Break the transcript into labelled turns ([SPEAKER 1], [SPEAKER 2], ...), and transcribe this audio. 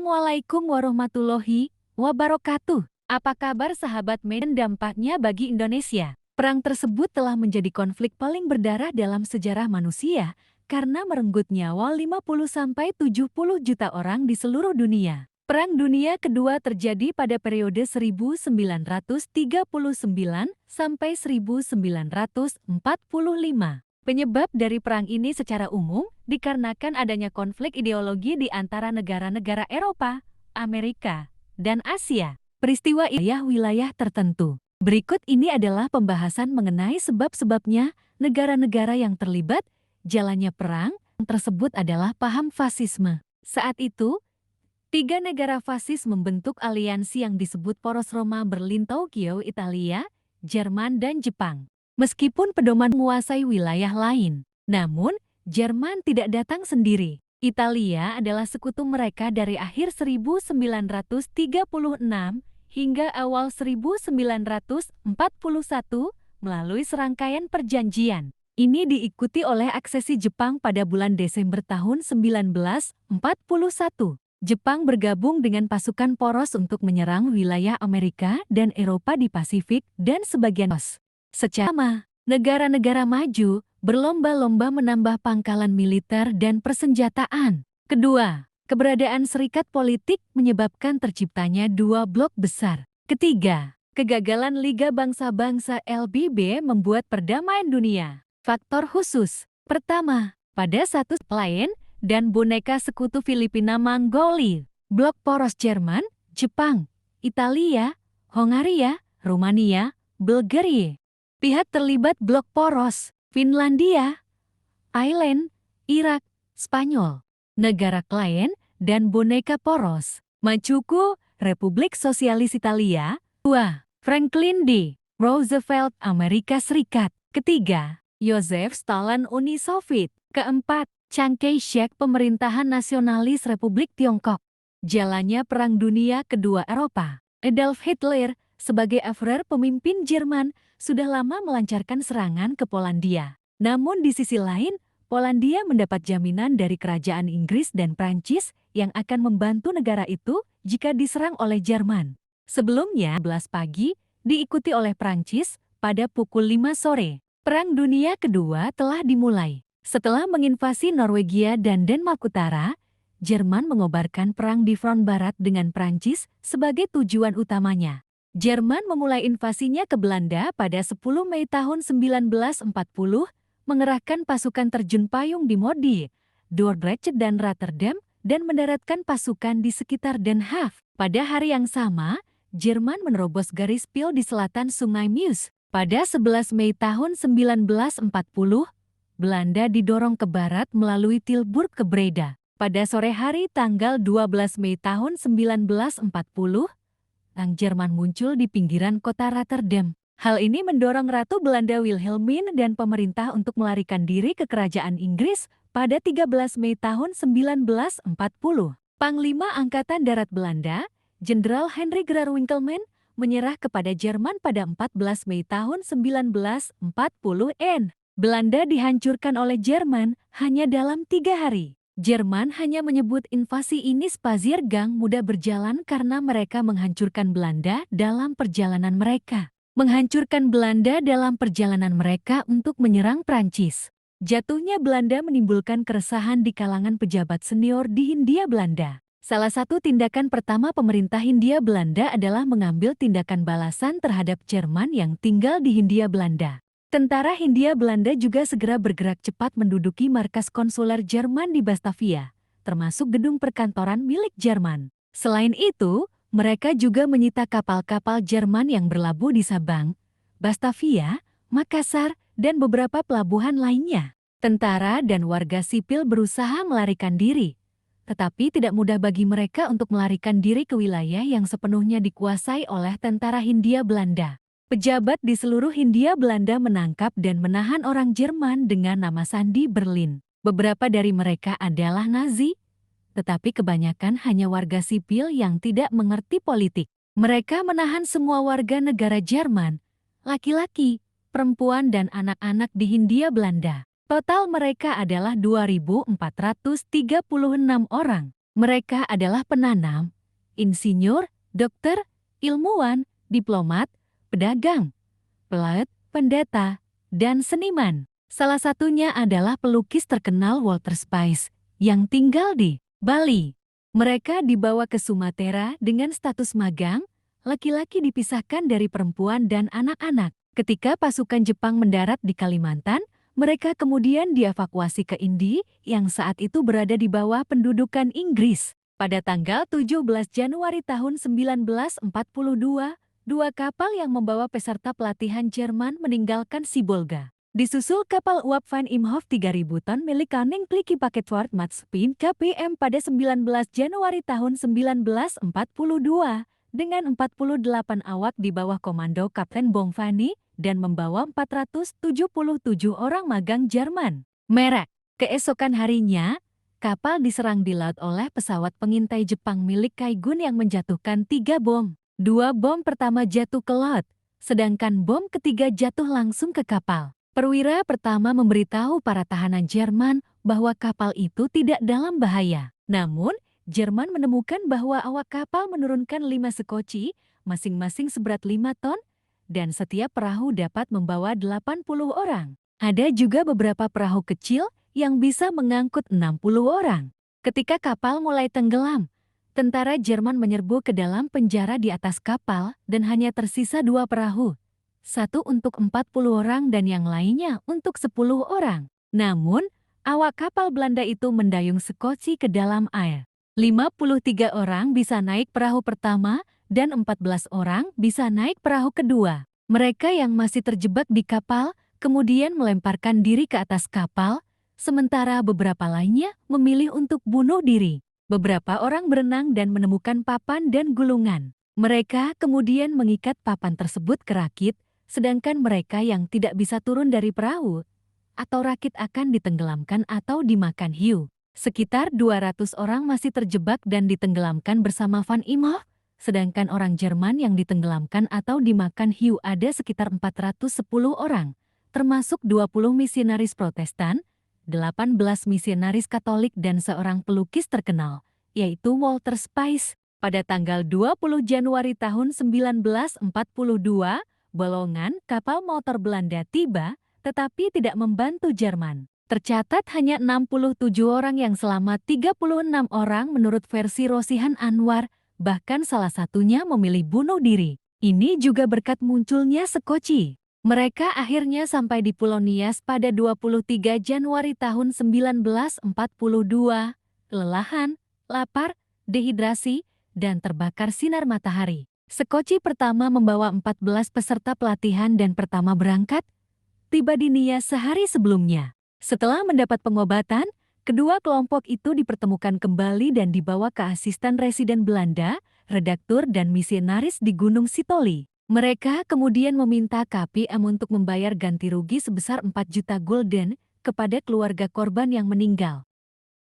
[SPEAKER 1] Assalamualaikum warahmatullahi wabarakatuh. Apa kabar sahabat Medan, dampaknya bagi Indonesia? Perang tersebut telah menjadi konflik paling berdarah dalam sejarah manusia karena merenggut nyawa 50-70 juta orang di seluruh dunia. Perang Dunia Kedua terjadi pada periode 1939 sampai 1945. Penyebab dari perang ini secara umum dikarenakan adanya konflik ideologi di antara negara-negara Eropa, Amerika, dan Asia. Peristiwa wilayah tertentu. Berikut ini adalah pembahasan mengenai sebab-sebabnya negara-negara yang terlibat jalannya perang tersebut adalah paham fasisme. Saat itu, 3 negara fasis membentuk aliansi yang disebut Poros Roma Berlin-Tokyo, Italia, Jerman, dan Jepang. Meskipun pedoman menguasai wilayah lain, namun Jerman tidak datang sendiri. Italia adalah sekutu mereka dari akhir 1936 hingga awal 1941 melalui serangkaian perjanjian. Ini diikuti oleh aksesi Jepang pada bulan Desember tahun 1941. Jepang bergabung dengan pasukan poros untuk menyerang wilayah Amerika dan Eropa di Pasifik dan sebagian os. Secara negara-negara maju berlomba-lomba menambah pangkalan militer dan persenjataan. Kedua, keberadaan serikat politik menyebabkan terciptanya 2 blok besar. Ketiga, kegagalan Liga Bangsa-Bangsa LBB membuat perdamaian dunia. Faktor khusus. Pertama, pada satu lain dan boneka sekutu Filipina Mongolia. Blok poros Jerman, Jepang, Italia, Hongaria, Rumania, Bulgaria. Pihak terlibat blok poros, Finlandia, Ireland, Irak, Spanyol. Negara klien dan boneka poros, Macuku, Republik Sosialis Italia. 2. Franklin D. Roosevelt, Amerika Serikat. Ketiga, Joseph Stalin, Uni Soviet. Keempat, Chiang Kai-shek, Pemerintahan Nasionalis Republik Tiongkok. Jalannya Perang Dunia Kedua Eropa. Adolf Hitler sebagai Führer pemimpin Jerman sudah lama melancarkan serangan ke Polandia. Namun di sisi lain, Polandia mendapat jaminan dari kerajaan Inggris dan Prancis yang akan membantu negara itu jika diserang oleh Jerman. Sebelumnya, 11 pagi, diikuti oleh Prancis pada pukul 5 sore. Perang Dunia Kedua telah dimulai. Setelah menginvasi Norwegia dan Denmark Utara, Jerman mengobarkan perang di front barat dengan Prancis sebagai tujuan utamanya. Jerman memulai invasinya ke Belanda pada 10 Mei tahun 1940, mengerahkan pasukan terjun payung di Modi, Dordrecht dan Rotterdam, dan mendaratkan pasukan di sekitar Den Haag. Pada hari yang sama, Jerman menerobos garis pil di selatan Sungai Meuse. Pada 11 Mei tahun 1940, Belanda didorong ke barat melalui Tilburg ke Breda. Pada sore hari tanggal 12 Mei tahun 1940, Jerman muncul di pinggiran kota Rotterdam. Hal ini mendorong Ratu Belanda Wilhelmine dan pemerintah untuk melarikan diri ke kerajaan Inggris pada 13 Mei tahun 1940. Panglima Angkatan Darat Belanda, Jenderal Henry Winkelmann, menyerah kepada Jerman pada 14 Mei tahun 1940. Belanda dihancurkan oleh Jerman hanya dalam 3 hari. Jerman hanya menyebut invasi ini Spaziergang, mudah berjalan karena mereka menghancurkan Belanda dalam perjalanan mereka. Menghancurkan Belanda dalam perjalanan mereka untuk menyerang Prancis. Jatuhnya Belanda menimbulkan keresahan di kalangan pejabat senior di Hindia Belanda. Salah satu tindakan pertama pemerintah Hindia Belanda adalah mengambil tindakan balasan terhadap Jerman yang tinggal di Hindia Belanda. Tentara Hindia Belanda juga segera bergerak cepat menduduki markas konsuler Jerman di Batavia, termasuk gedung perkantoran milik Jerman. Selain itu, mereka juga menyita kapal-kapal Jerman yang berlabuh di Sabang, Batavia, Makassar, dan beberapa pelabuhan lainnya. Tentara dan warga sipil berusaha melarikan diri, tetapi tidak mudah bagi mereka untuk melarikan diri ke wilayah yang sepenuhnya dikuasai oleh tentara Hindia Belanda. Pejabat di seluruh Hindia Belanda menangkap dan menahan orang Jerman dengan nama Sandi Berlin. Beberapa dari mereka adalah Nazi, tetapi kebanyakan hanya warga sipil yang tidak mengerti politik. Mereka menahan semua warga negara Jerman, laki-laki, perempuan dan anak-anak di Hindia Belanda. Total mereka adalah 2.436 orang. Mereka adalah penanam, insinyur, dokter, ilmuwan, diplomat, pedagang, pelaut, pendeta, dan seniman. Salah satunya adalah pelukis terkenal Walter Spice yang tinggal di Bali. Mereka dibawa ke Sumatera dengan status magang, laki-laki dipisahkan dari perempuan dan anak-anak. Ketika pasukan Jepang mendarat di Kalimantan, mereka kemudian dievakuasi ke Indi yang saat itu berada di bawah pendudukan Inggris. Pada tanggal 17 Januari tahun 1942, dua kapal yang membawa peserta pelatihan Jerman meninggalkan Sibolga. Disusul kapal uap Van Imhoff 3.000 ton milik Koninklijke Paketvaart Maatschappij KPM pada 19 Januari tahun 1942 dengan 48 awak di bawah komando Kapten Bongvani dan membawa 477 orang magang Jerman. Merah. Keesokan harinya, kapal diserang di laut oleh pesawat pengintai Jepang milik Kaigun yang menjatuhkan 3 bom. 2 bom pertama jatuh ke laut, sedangkan bom ketiga jatuh langsung ke kapal. Perwira pertama memberitahu para tahanan Jerman bahwa kapal itu tidak dalam bahaya. Namun, Jerman menemukan bahwa awak kapal menurunkan 5 sekoci, masing-masing seberat 5 ton, dan setiap perahu dapat membawa 80 orang. Ada juga beberapa perahu kecil yang bisa mengangkut 60 orang. Ketika kapal mulai tenggelam, tentara Jerman menyerbu ke dalam penjara di atas kapal dan hanya tersisa 2 perahu. Satu untuk 40 orang dan yang lainnya untuk 10 orang. Namun, awak kapal Belanda itu mendayung sekoci ke dalam air. 53 orang bisa naik perahu pertama dan 14 orang bisa naik perahu kedua. Mereka yang masih terjebak di kapal kemudian melemparkan diri ke atas kapal, sementara beberapa lainnya memilih untuk bunuh diri. Beberapa orang berenang dan menemukan papan dan gulungan. Mereka kemudian mengikat papan tersebut ke rakit, sedangkan mereka yang tidak bisa turun dari perahu atau rakit akan ditenggelamkan atau dimakan hiu. Sekitar 200 orang masih terjebak dan ditenggelamkan bersama Van Imhoff, sedangkan orang Jerman yang ditenggelamkan atau dimakan hiu ada sekitar 410 orang, termasuk 20 misionaris Protestan, 18 misionaris Katolik dan seorang pelukis terkenal, yaitu Walter Spice. Pada tanggal 20 Januari tahun 1942, Bolongan kapal motor Belanda tiba, tetapi tidak membantu Jerman. Tercatat hanya 67 orang yang selamat, 36 orang menurut versi Rosihan Anwar, bahkan salah satunya memilih bunuh diri. Ini juga berkat munculnya sekoci. Mereka akhirnya sampai di Pulau Nias pada 23 Januari tahun 1942, kelelahan, lapar, dehidrasi, dan terbakar sinar matahari. Sekoci pertama membawa 14 peserta pelatihan dan pertama berangkat, tiba di Nias sehari sebelumnya. Setelah mendapat pengobatan, kedua kelompok itu dipertemukan kembali dan dibawa ke asisten residen Belanda, redaktur dan misionaris di Gunung Sitoli. Mereka kemudian meminta KPM untuk membayar ganti rugi sebesar 4 juta gulden kepada keluarga korban yang meninggal.